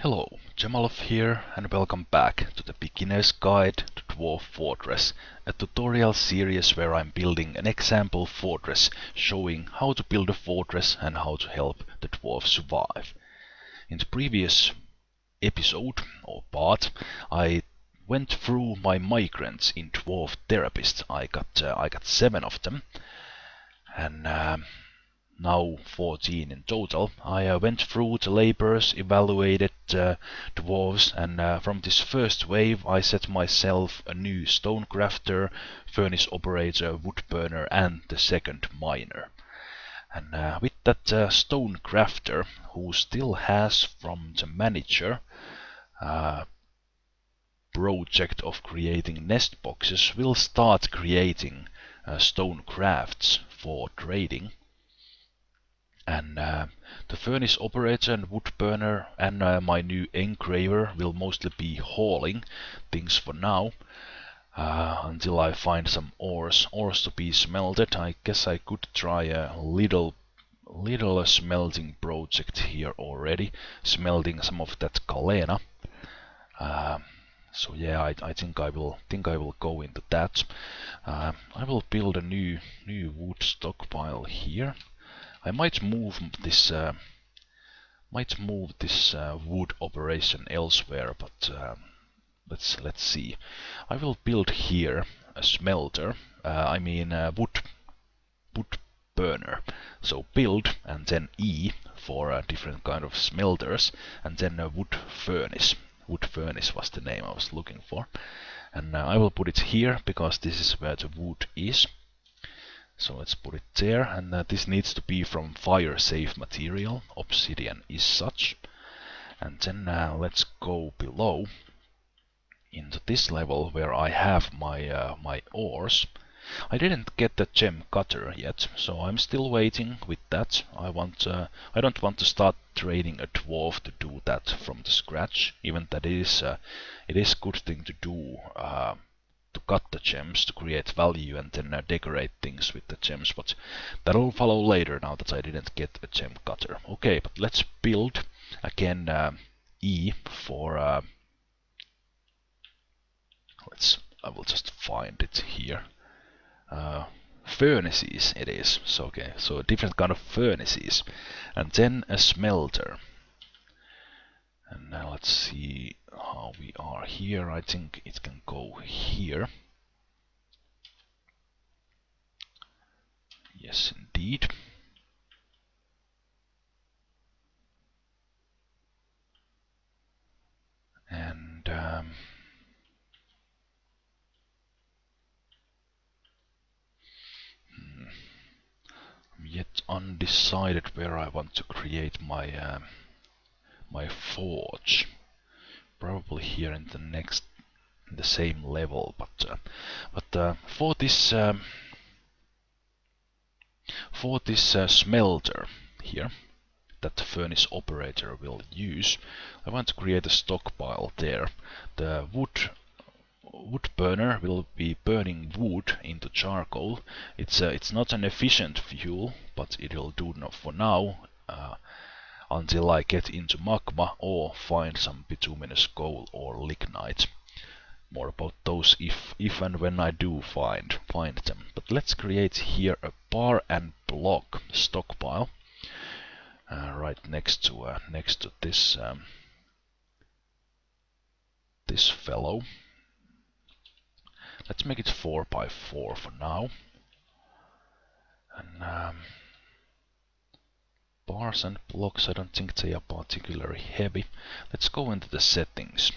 Hello, Zemalf here, and welcome back to the Beginner's Guide to Dwarf Fortress, a tutorial series where I'm building an example fortress showing how to build a fortress and how to help the dwarves survive. In the previous episode or part, I went through my migrants in Dwarf Therapist. I got 7 of them, and now 14 in total. I went through the laborers, evaluated dwarves, and from this first wave I set myself a new stone crafter, furnace operator, wood burner, and the second miner. And with that stone crafter, who still has from the manager project of creating nest boxes, we'll start creating stone crafts for trading. And the furnace operator and wood burner and my new engraver will mostly be hauling things for now, until I find some ores to be smelted. I guess I could try a little smelting project here already, smelting some of that galena. So yeah, I think I will go into that. I will build a new wood stockpile here. I might move this wood operation elsewhere, but let's see. I will build here a smelter. Wood burner. So build and then E for a different kind of smelters, and then a wood furnace. Wood furnace was the name I was looking for, and I will put it here because this is where the wood is. So let's put it there, and this needs to be from fire-safe material. Obsidian is such. And then let's go below into this level where I have my my ores. I didn't get the gem cutter yet, so I'm still waiting with that. I don't want to start training a dwarf to do that from the scratch, even that it is good thing to do. To cut the gems to create value and then decorate things with the gems, but that'll follow later now that I didn't get a gem cutter. Okay, but let's build again. E for I will just find it here. Furnaces it is. So okay, so a different kind of furnaces, and then a smelter. And now let's see how we are here. I think it can go here. Yes, indeed. And I'm yet undecided where I want to create my my forge. Probably here in the same level, but for this smelter here that the furnace operator will use, I want to create a stockpile there. The wood burner will be burning wood into charcoal. It's not an efficient fuel, but it'll do for now. Until I get into magma or find some bituminous coal or lignite. More about those if and when I do find them. But let's create here a bar and block stockpile right next to this this fellow. Let's make it 4 by 4 for now. And bars and blocks, I don't think they are particularly heavy. Let's go into the settings.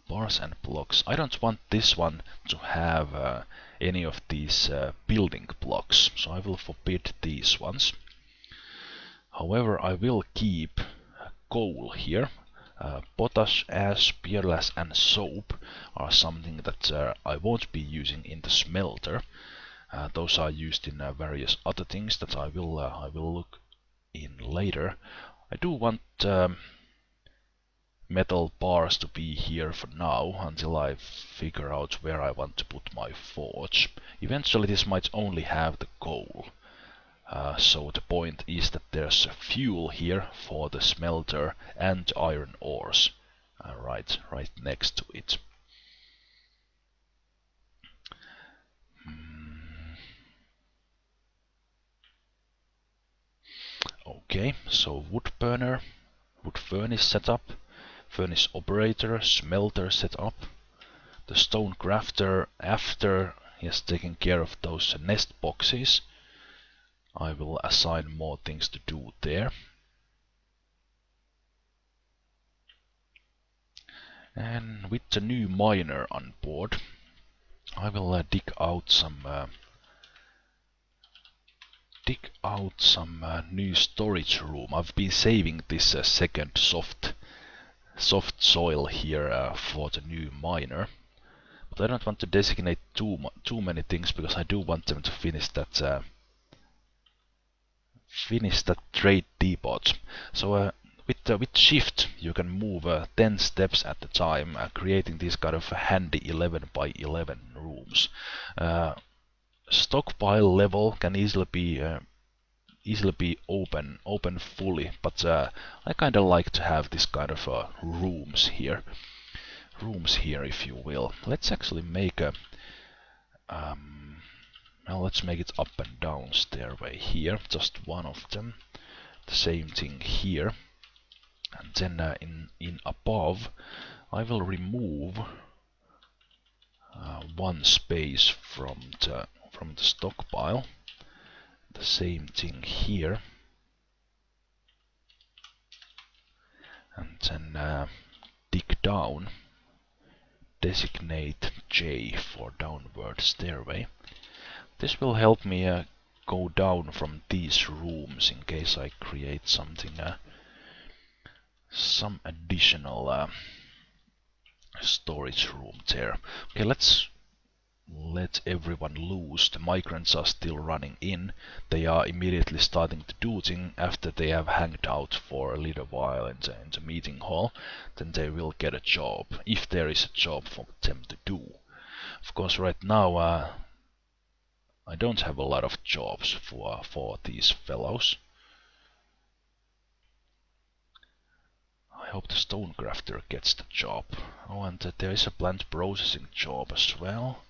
Bars and blocks. I don't want this one to have any of these building blocks, so I will forbid these ones. However, I will keep coal here. Potash, ash, pearlash and soap are something that I won't be using in the smelter. Those are used in various other things that I will look in later. I do want metal bars to be here for now until I figure out where I want to put my forge. Eventually this might only have the coal So the point is that there's fuel here for the smelter and iron ores right next to it. Okay, so wood burner, wood furnace setup, furnace operator, smelter setup. The stone crafter, after he has taken care of those nest boxes, I will assign more things to do there. And with the new miner on board, I will dig out some new storage room. I've been saving this second soft soil here for the new miner, but I don't want to designate too many things because I do want them to finish that trade depot. So with shift you can move 10 steps at a time, creating these kind of handy 11 by 11 rooms. Stockpile level can easily be open fully, but I kind of like to have this kind of rooms here, if you will. Let's actually make a well, let's make it up and down stairway here, just one of them. The same thing here, and then in above I will remove one space from the stockpile. The same thing here, and then dig down, designate J for downward stairway. This will help me go down from these rooms in case I create something, some additional storage room there. Okay, let's let everyone loose. The migrants are still running in. They are immediately starting to do things after they have hanged out for a little while in the meeting hall. Then they will get a job, if there is a job for them to do. Of course, right now I don't have a lot of jobs for these fellows. I hope the stonecrafter gets the job. Oh, and there is a plant processing job as well.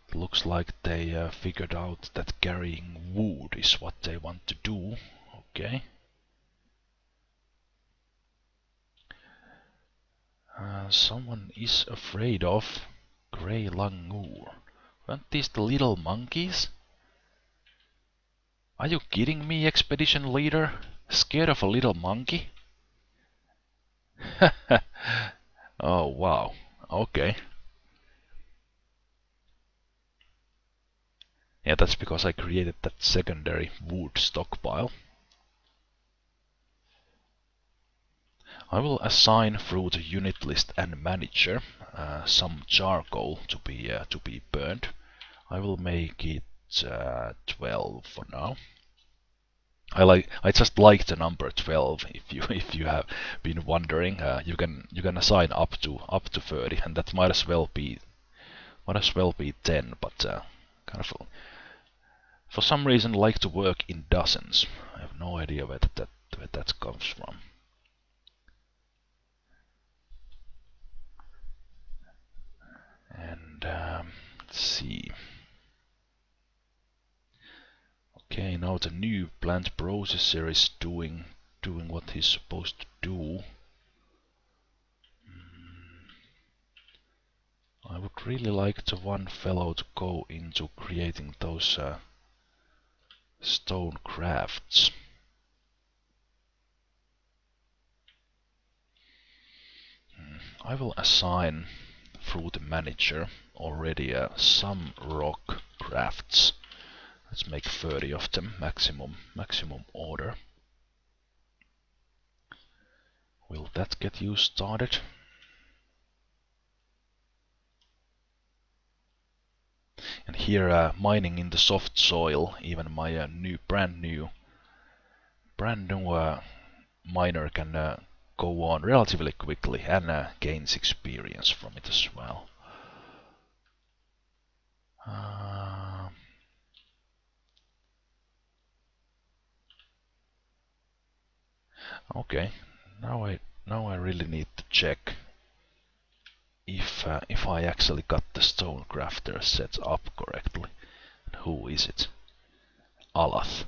It looks like they figured out that carrying wood is what they want to do. Okay. Someone is afraid of Grey Langur. Aren't these the little monkeys? Are you kidding me, expedition leader? Scared of a little monkey? Oh wow, okay. Yeah, that's because I created that secondary wood stockpile. I will assign through the unit list and manager some charcoal to be burned. I will make it 12 for now. I just like the number 12. If you have been wondering, you can assign up to 30, and that might as well be 10. But kind of for some reason like to work in dozens. I have no idea where that comes from. And let's see. Okay, now the new plant processor is doing what he's supposed to do. I would really like the one fellow to go into creating those stone crafts. I will assign through the manager already some rock crafts. Let's make 30 of them, maximum order. Will that get you started? And here mining in the soft soil, even my brand new miner can go on relatively quickly and gains experience from it as well. Okay, now I really need to check if I actually got the stone crafter set up correctly. Who is it? Alath.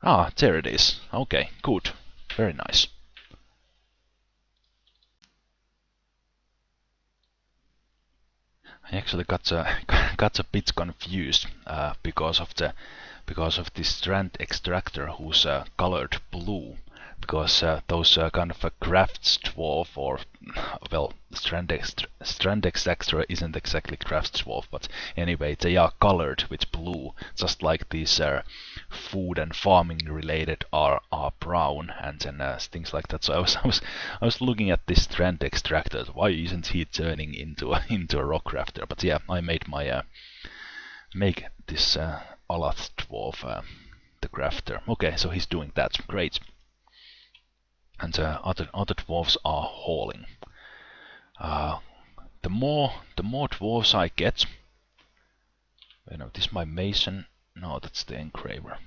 Ah, there it is. Okay, good. Very nice. I actually got got a bit confused because of this strand extractor who's colored blue. Because those kind of a crafts dwarf, or well, strand extractor isn't exactly crafts dwarf, but anyway, they are colored with blue, just like these food and farming related are brown, and then things like that. So I was looking at this strand extractor. Why isn't he turning into into a rock crafter? But yeah, I made my make this Alath dwarf the crafter. Okay, so he's doing that. Great. And other dwarves are hauling. The more dwarves I get, you know, this is my mason. No, that's the engraver.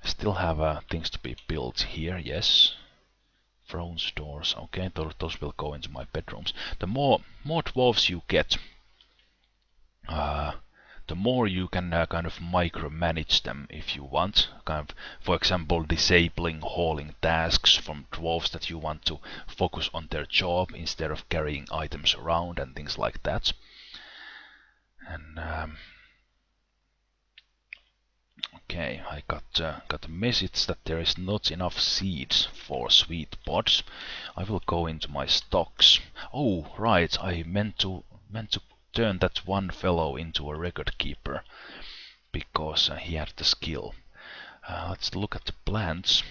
I still have things to be built here. Yes, thrones, doors. Okay, those will go into my bedrooms. The more dwarves you get, the more you can kind of micromanage them if you want. Kind of, for example, disabling hauling tasks from dwarves that you want to focus on their job instead of carrying items around and things like that. And okay, I got a message that there is not enough seeds for sweet pods. I will go into my stocks. Oh, right, I meant to turn that one fellow into a record keeper because he had the skill. Let's look at the plants.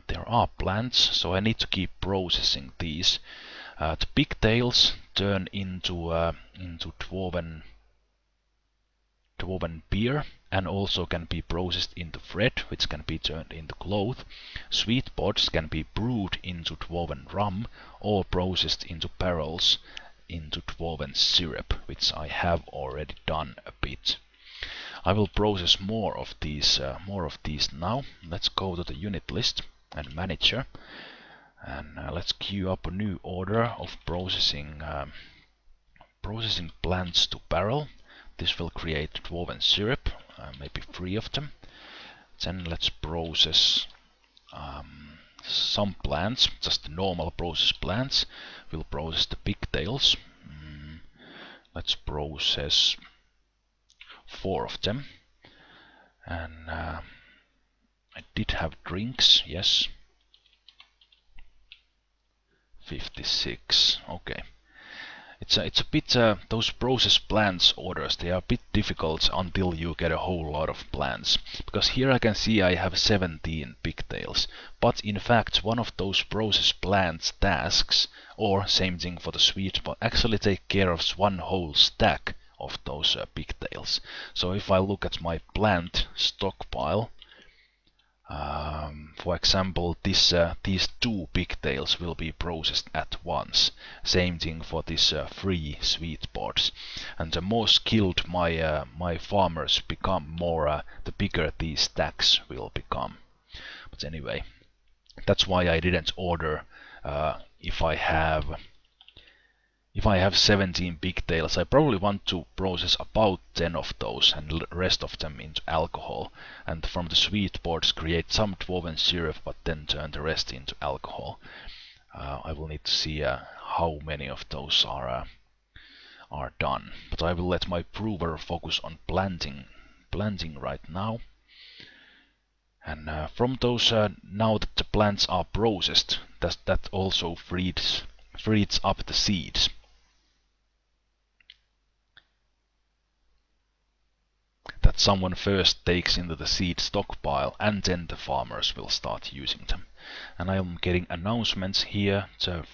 There are plants, so I need to keep processing these. The pigtails turn into dwarven beer, and also can be processed into thread, which can be turned into cloth. Sweet pods can be brewed into dwarven rum, or processed into barrels into dwarven syrup, which I have already done a bit. I will process more of these now. Let's go to the unit list and manager, and let's queue up a new order of processing plants to barrel. This will create dwarven syrup, maybe 3 of them. Then let's process some plants, just the normal process plants. We'll process the pigtails. Let's process 4 of them. And I did have drinks, yes. 56, okay. It's a bit, those process plants orders, they are a bit difficult until you get a whole lot of plants. Because here I can see I have 17 pigtails. But in fact, one of those process plants tasks, or same thing for the sweet pot, actually take care of one whole stack of those pigtails. So if I look at my plant stockpile, for example, these 2 pigtails will be processed at once. Same thing for these 3 sweet pods. And the more skilled my farmers become, the bigger these stacks will become. But anyway, that's why I didn't order if I have 17 pigtails, I probably want to process about 10 of those and the rest of them into alcohol. And from the sweet pods create some dwarven syrup, but then turn the rest into alcohol. I will need to see how many of those are done. But I will let my brewer focus on planting right now. And from those, now that the plants are processed, that also frees up the seeds. That someone first takes into the seed stockpile, and then the farmers will start using them. And I am getting announcements here. The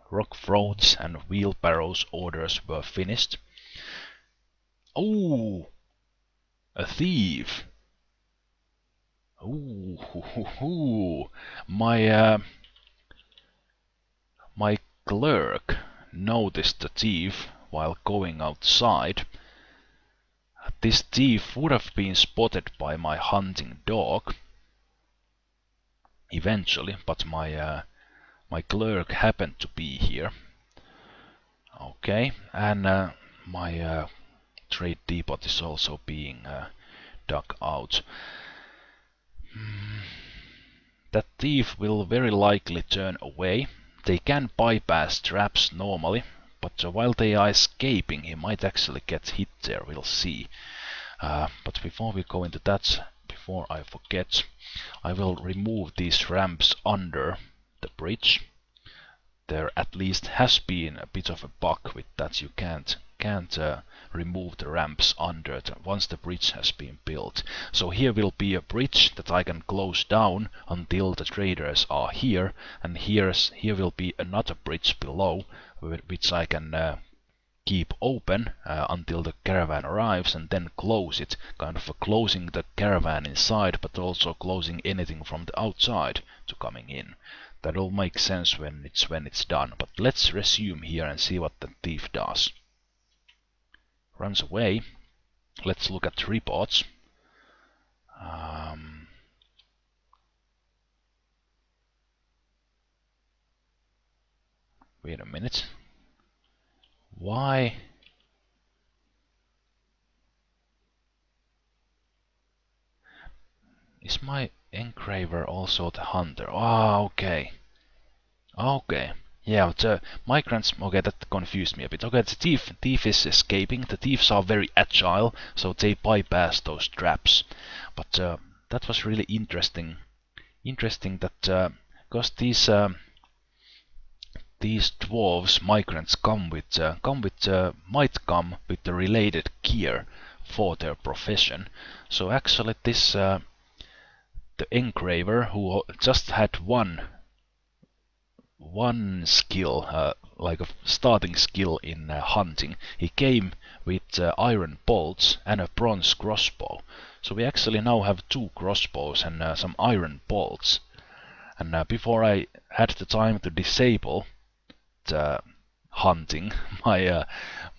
rock throats and wheelbarrows orders were finished. Oh, a thief! Ooh, my clerk noticed the thief while going outside. This thief would have been spotted by my hunting dog eventually, but my clerk happened to be here. Okay, and my trade depot is also being dug out. That thief will very likely turn away. They can bypass traps normally, but while they are escaping, he might actually get hit there. We'll see. But before we go into that, before I forget, I will remove these ramps under the bridge. There at least has been a bit of a bug with that. You can't remove the ramps under once the bridge has been built. So here will be a bridge that I can close down until the traders are here, and here will be another bridge below which I can keep open until the caravan arrives, and then close it, kind of closing the caravan inside, but also closing anything from the outside to coming in. That'll make sense when it's done. But let's resume here and see what the thief does. Runs away. Let's look at reports. Wait a minute. Why? Is my engraver also the hunter? Ah, okay. Okay. Yeah, the migrants, okay, that confused me a bit. Okay, the thief is escaping. The thieves are very agile, so they bypass those traps. But that was really interesting. Interesting that because these dwarves, migrants, might come with the related gear for their profession. So actually, this the engraver who just had one skill, like a starting skill in hunting. He came with iron bolts and a bronze crossbow. So we actually now have 2 crossbows and some iron bolts. And before I had the time to disable the hunting, my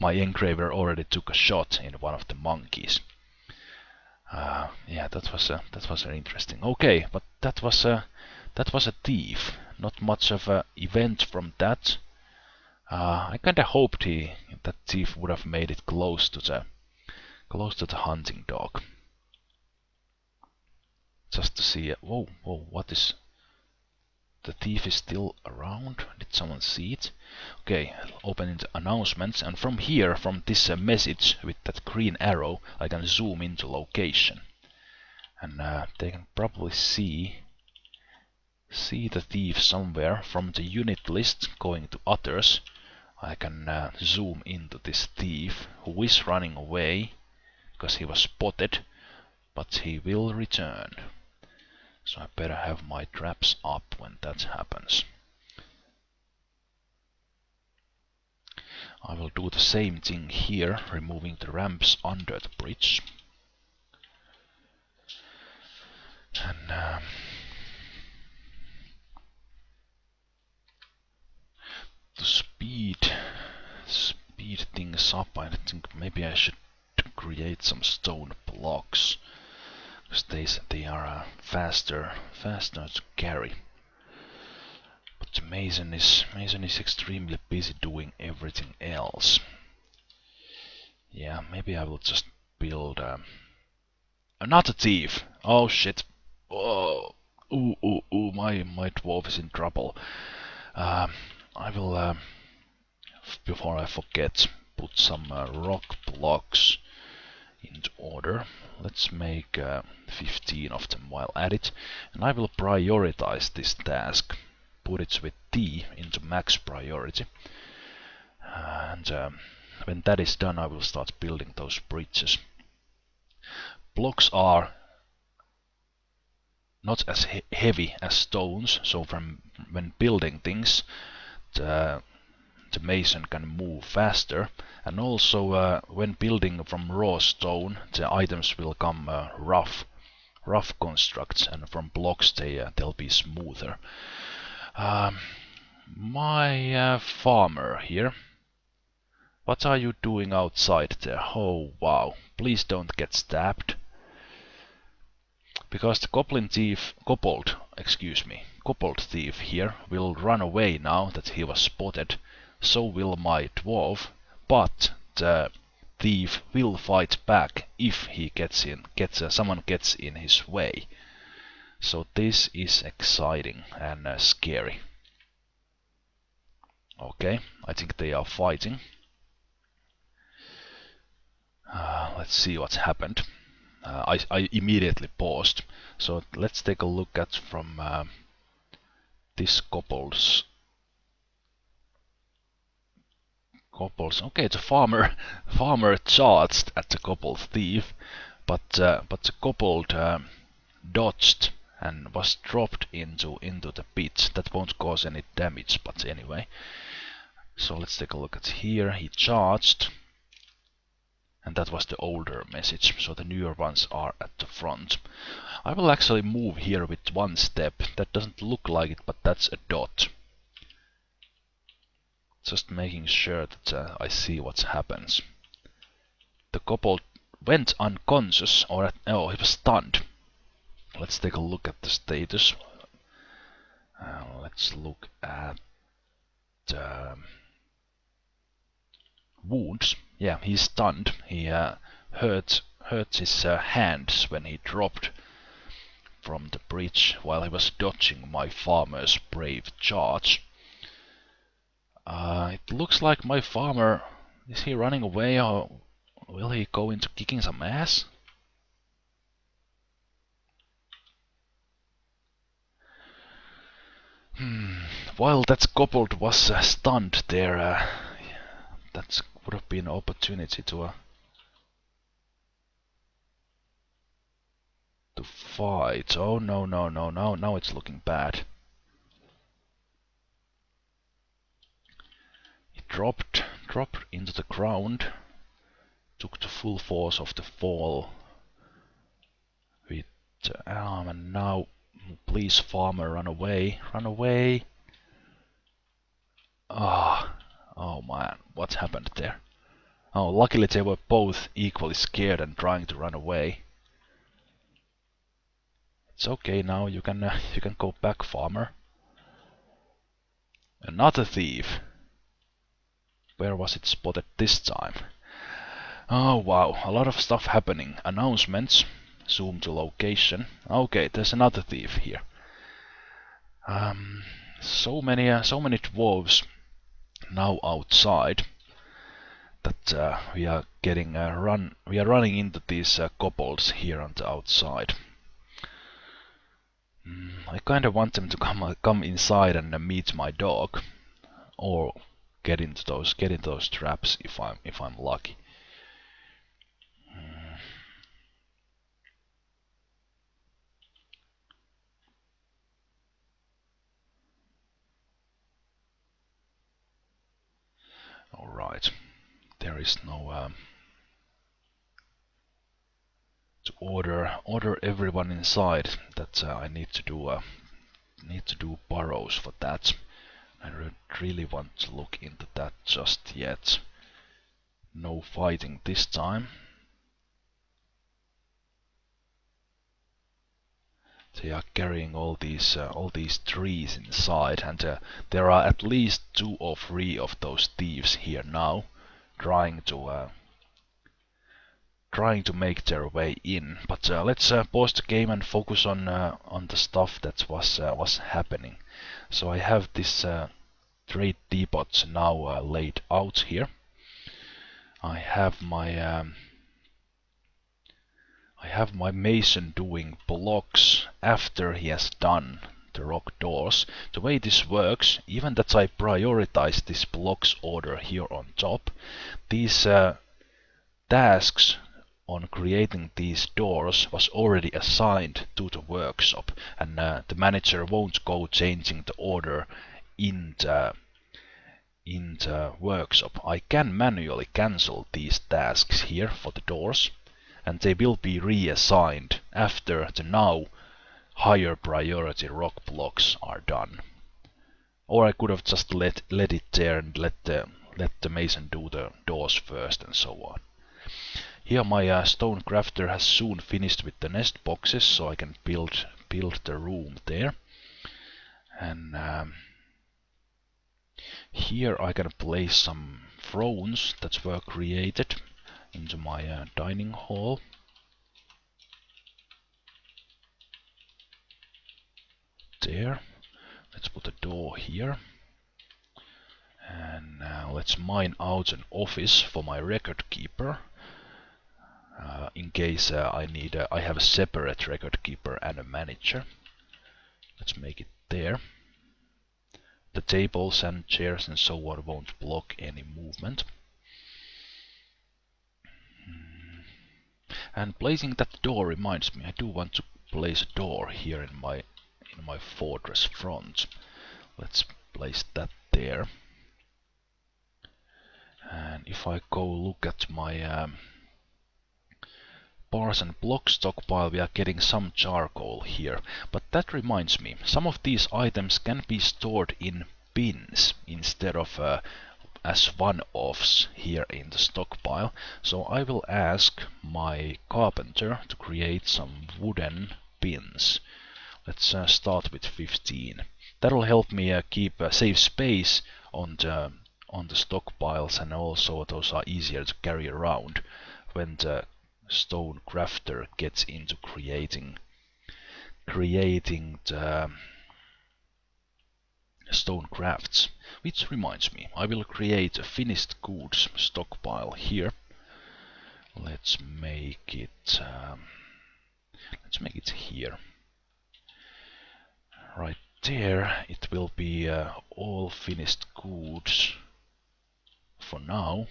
engraver already took a shot in one of the monkeys. Yeah, that was interesting. Okay, but that was a thief. Not much of an event from that. I kinda hoped that thief would have made it close to the hunting dog. Just to see. Whoa, what is? The thief is still around. Did someone see it? Okay, open into announcements, and from here, from this message with that green arrow, I can zoom into location, and they can probably see the thief somewhere. From the unit list going to others, I can zoom into this thief who is running away because he was spotted, but he will return. So I better have my traps up when that happens. I will do the same thing here, removing the ramps under the bridge. And to speed things up, I think maybe I should create some stone blocks, because they are faster to carry. But the mason is extremely busy doing everything else. Yeah, maybe I will just build another thief. Oh shit! Oh, ooh! My dwarf is in trouble. I will, before I forget, put some rock blocks into order. Let's make 15 of them while at it, and I will prioritize this task. Put it with T into max priority, and when that is done, I will start building those bridges. Blocks are not as heavy as stones, so when building things, the mason can move faster, and also when building from raw stone, the items will come rough constructs, and from blocks they'll be smoother. My farmer here What are you doing outside there? Oh wow, please don't get stabbed. Because the Kobold thief here will run away now that he was spotted. So will my dwarf, but the thief will fight back if he someone gets in his way. So this is exciting and scary. Okay, I think they are fighting. Let's see what's happened. I immediately paused. So let's take a look at from this Kobold's. Okay, the farmer charged at the Kobold thief, but the Kobold dodged and was dropped into the pit. That won't cause any damage, but anyway. So let's take a look at here. He charged. And that was the older message, so the newer ones are at the front. I will actually move here with one step. That doesn't look like it, but that's a dot. Just making sure that I see what happens. The Kobold went unconscious, or oh, he was stunned. Let's take a look at the status. Let's look at wounds. Yeah, he's stunned. He hurt his hands when he dropped from the bridge while he was dodging my farmer's brave charge. It looks like my farmer, is he running away or will he go into kicking some ass? While that Kobold was stunned there, that would have been an opportunity to fight. Oh no, now it's looking bad. He dropped into the ground, took the full force of the fall with the arm, and now please farmer, run away. Oh man, what happened there? Oh, luckily they were both equally scared and trying to run away. It's okay now, you can go back, farmer. Another thief. Where was it spotted this time? Oh wow, a lot of stuff happening. Announcements. Zoom to location. Okay, there's another thief here. So many dwarves now outside that we are getting we are running into these kobolds here on the outside. I kind of want them to come inside and meet my dog, or get into those traps if I'm lucky. All right, there is no to order everyone inside. That I need to do burrows for that. I don't really want to look into that just yet. No fighting this time. They are carrying all these trees inside, and there are at least 2 or 3 of those thieves here now, trying to make their way in. But let's pause the game and focus on the stuff that was happening. So I have this trade depots now laid out here. I have my mason doing blocks after he has done the rock doors. The way this works, even that I prioritize this blocks order here on top, these tasks on creating these doors was already assigned to the workshop, and the manager won't go changing the order in the workshop. I can manually cancel these tasks here for the doors, and they will be reassigned after the now higher priority rock blocks are done. Or I could have just let it there and let let the mason do the doors first and so on. Here my stone crafter has soon finished with the nest boxes, so I can build the room there. And here I can place some thrones that were created into my dining hall. There. Let's put a door here. And let's mine out an office for my record keeper. In case I have a separate record keeper and a manager. Let's make it there. The tables and chairs and so on won't block any movement. And placing that door reminds me, I do want to place a door here in my fortress front. Let's place that there. And if I go look at my bars and block stockpile, we are getting some charcoal here. But that reminds me, some of these items can be stored in bins instead of as one-offs here in the stockpile. So I will ask my carpenter to create some wooden bins. Let's start with 15. That'll help me save space on the stockpiles, and also those are easier to carry around when the stone crafter gets into creating the stone crafts. Which reminds me, I will create a finished goods stockpile here. Let's make it here. Right there, it will be all finished goods for now.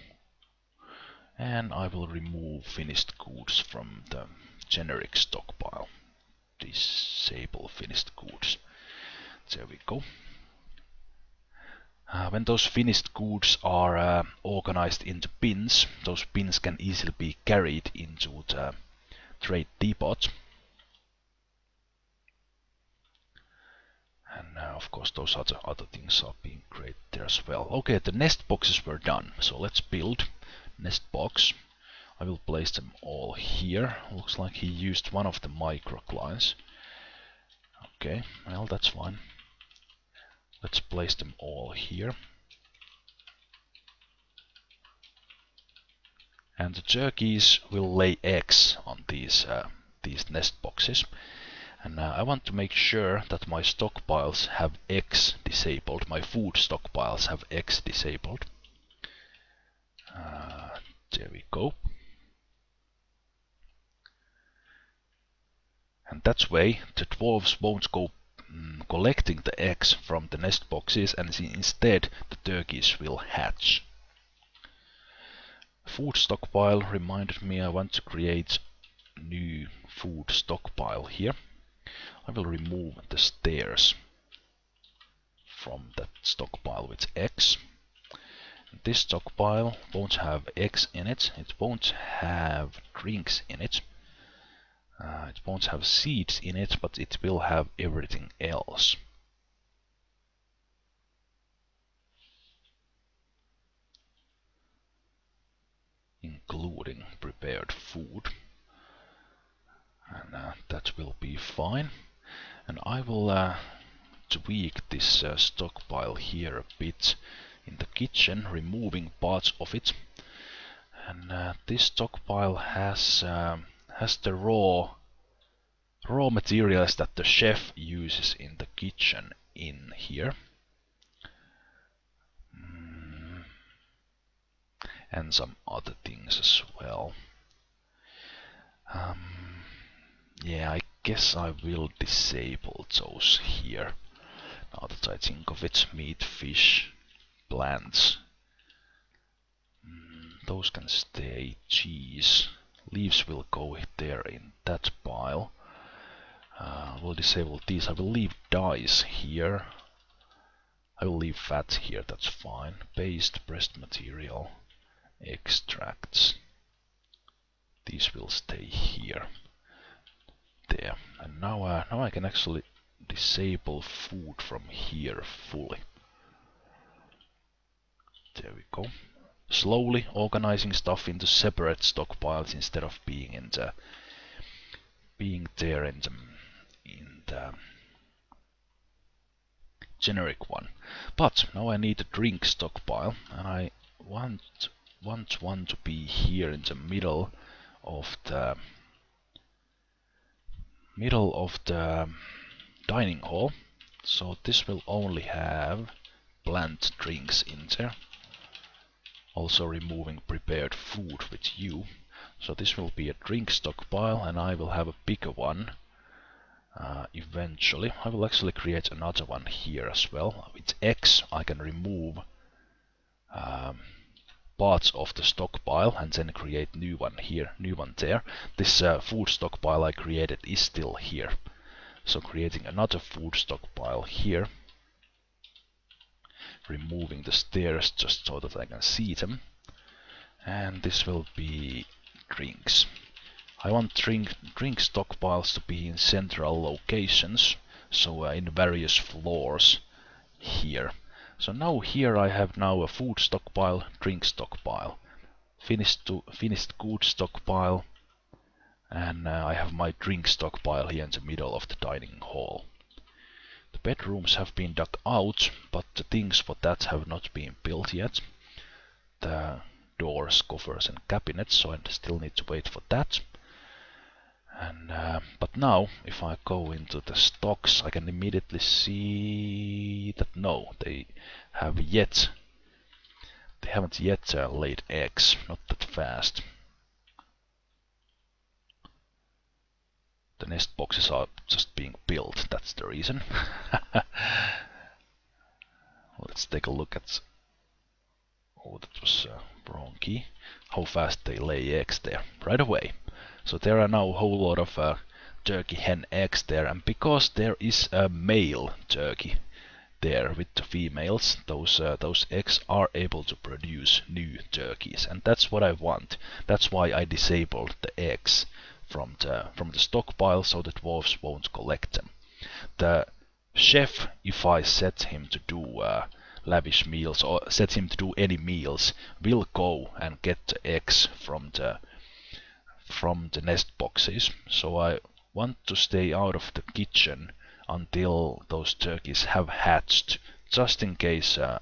And I will remove finished goods from the generic stockpile. Disable finished goods. There we go. When those finished goods are organized into bins, those bins can easily be carried into the trade depot. And of course those other things are being created there as well. Okay, the nest boxes were done, so let's build nest box. I will place them all here. Looks like he used one of the microclines. Okay, well that's fine. Let's place them all here. And the turkeys will lay eggs on these nest boxes. And I want to make sure that my stockpiles have eggs disabled. My food stockpiles have eggs disabled. There we go. And that way the dwarves won't go collecting the eggs from the nest boxes, and instead the turkeys will hatch. Food stockpile reminded me I want to create new food stockpile here. I will remove the stairs from that stockpile with eggs. This stockpile won't have eggs in it, it won't have drinks in it, it won't have seeds in it, but it will have everything else. Including prepared food. And that will be fine. And I will tweak this stockpile here a bit in the kitchen, removing parts of it. And this stockpile has the raw materials that the chef uses in the kitchen in here. And some other things as well. Yeah, I guess I will disable those here. Now that I think of it, meat, fish, plants. Those can stay. Cheese. Leaves will go there in that pile. We'll disable these. I will leave dyes here. I will leave fat here, that's fine. Paste, pressed material, extracts. These will stay here. There. And now I can actually disable food from here fully. There we go. Slowly organizing stuff into separate stockpiles instead of being there in the generic one. But now I need a drink stockpile, and I want one to be here in the middle of the dining hall. So this will only have bland drinks in there. Also removing prepared food with you. So this will be a drink stockpile, and I will have a bigger one eventually. I will actually create another one here as well. With X I can remove parts of the stockpile and then create new one here, new one there. This food stockpile I created is still here. So creating another food stockpile here. Removing the stairs just so that I can see them. And this will be drinks. I want drink stockpiles to be in central locations, so in various floors here. So now here I have now a food stockpile, drink stockpile, finished goods stockpile, and I have my drink stockpile here in the middle of the dining hall. The bedrooms have been dug out, but the things for that have not been built yet. The doors, coffers and cabinets, so I still need to wait for that. And but now, if I go into the stocks, I can immediately see that no, they haven't yet laid eggs, not that fast. The nest boxes are just being built, that's the reason. Let's take a look at... Oh, that was wrong key. How fast they lay eggs there, right away. So there are now a whole lot of turkey hen eggs there, and because there is a male turkey there with the females, those eggs are able to produce new turkeys, and that's what I want. That's why I disabled the eggs from the stockpile, so the dwarves won't collect them. The chef, if I set him to do lavish meals or set him to do any meals, will go and get the eggs from the nest boxes. So I want to stay out of the kitchen until those turkeys have hatched, just in case I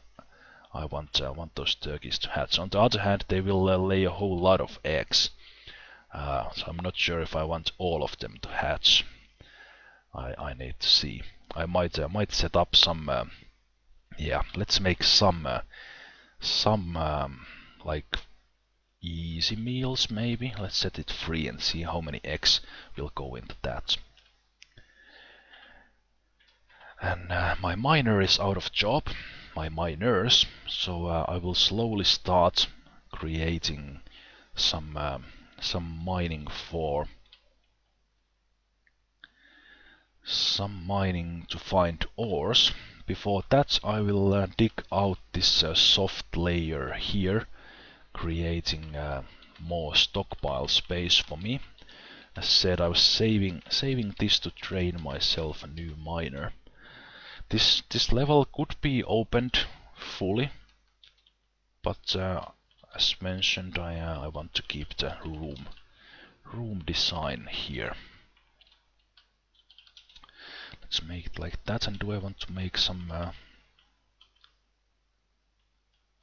want those turkeys to hatch. On the other hand, they will lay a whole lot of eggs, so I'm not sure if I want all of them to hatch. I need to see. I might set up some. Yeah, let's make some like easy meals maybe. Let's set it free and see how many eggs will go into that. And my miner is out of job, my miners, so I will slowly start creating some mining to find ores. Before that I will dig out this soft layer here, creating more stockpile space for me. As said, I was saving this to train myself a new miner. This level could be opened fully, but as mentioned, I want to keep the room design here. Let's make it like that. And do I want to make some...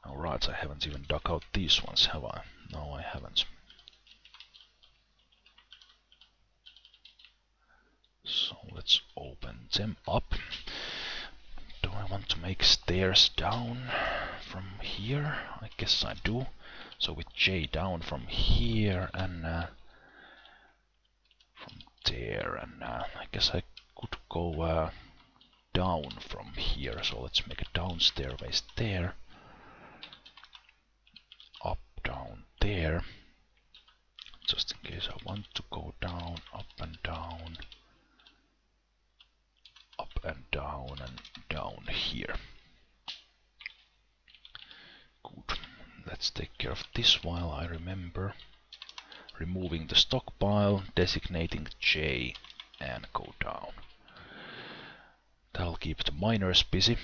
Alright, I haven't even dug out these ones, have I? No, I haven't. So let's open them up. Do I want to make stairs down from here? I guess I do. So with J down from here and from there, and I guess I could go down from here. So let's make a down stairways there. Up, down there. Just in case I want to go down, up and down. Up and down here. Good. Let's take care of this while I remember. Removing the stockpile, designating J, and go down. That'll keep the miners busy.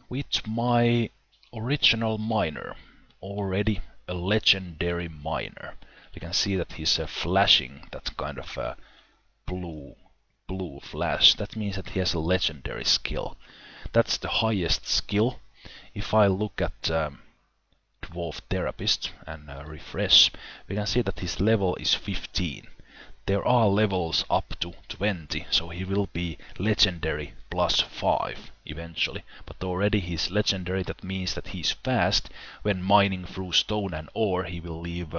With my original miner, already a legendary miner. You can see that he's flashing that kind of blue flash. That means that he has a legendary skill. That's the highest skill. If I look at Dwarf Therapist and refresh, we can see that his level is 15. There are levels up to 20, so he will be legendary plus 5 eventually. But already he's legendary. That means that he's fast. When mining through stone and ore, he will leave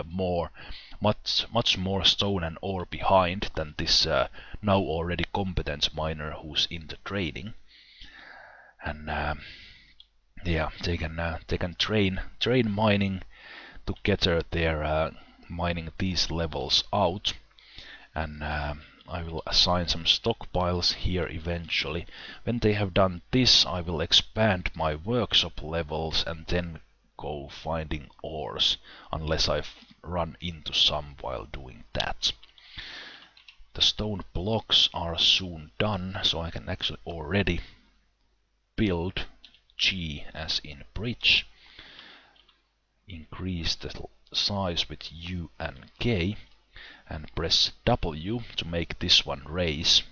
much more stone and ore behind than this now already competent miner who's in the training. And yeah, they can train mining together. They're mining these levels out. And I will assign some stockpiles here eventually. When they have done this, I will expand my workshop levels and then go finding ores, unless I run into some while doing that. The stone blocks are soon done, so I can actually already build G as in bridge. Increase the size with U and K. And press W to make this one raise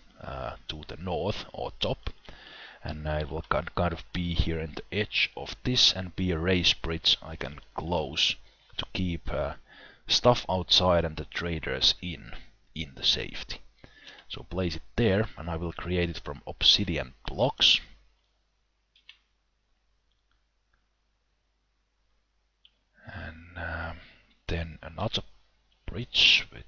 to the north or top, and it will kind of be here in the edge of this and be a raise bridge I can close to keep stuff outside and the traders in the safety. So place it there, and I will create it from obsidian blocks. And then another bridge with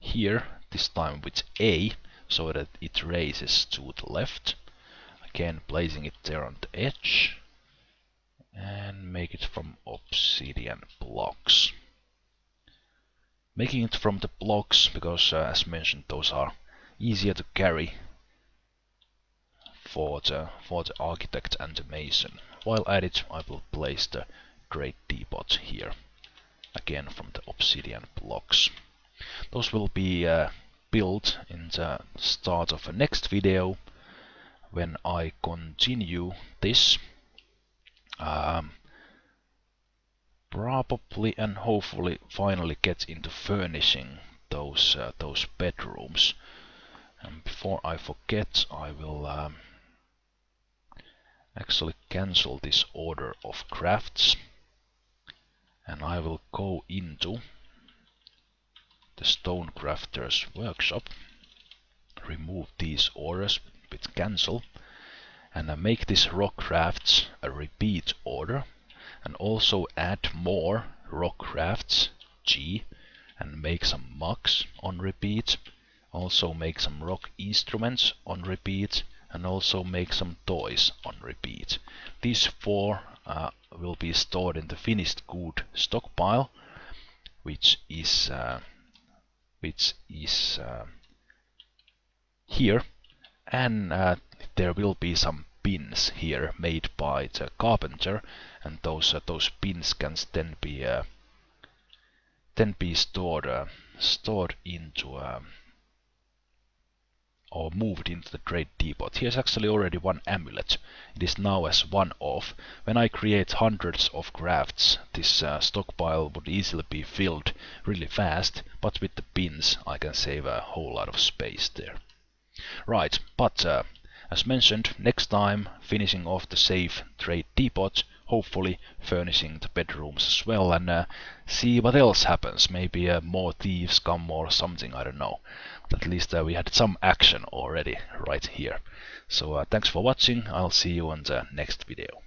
here, this time with A, so that it raises to the left. Again, placing it there on the edge, and make it from obsidian blocks. Making it from the blocks because, as mentioned, those are easier to carry for the architect and the mason. While at it, I will place the great depot here, again from the obsidian blocks. Those will be built in the start of the next video when I continue this. Probably and hopefully finally get into furnishing those bedrooms. And before I forget, I will actually cancel this order of crafts, and I will go into the Stonecrafter's workshop, remove these orders with cancel, and make this rock crafts a repeat order, and also add more rock crafts G, and make some mugs on repeat, also make some rock instruments on repeat, and also make some toys on repeat. These 4 will be stored in the finished good stockpile, which is here, and there will be some pins here made by the carpenter, and those pins can then be stored into or moved into the trade depot. Here's actually already one amulet. It is now as one off. When I create hundreds of crafts, this stockpile would easily be filled really fast, but with the pins I can save a whole lot of space there. Right, but as mentioned, next time finishing off the safe trade depot, hopefully furnishing the bedrooms as well, and see what else happens. Maybe more thieves come or something, I don't know. But at least we had some action already right here. So thanks for watching. I'll see you on the next video.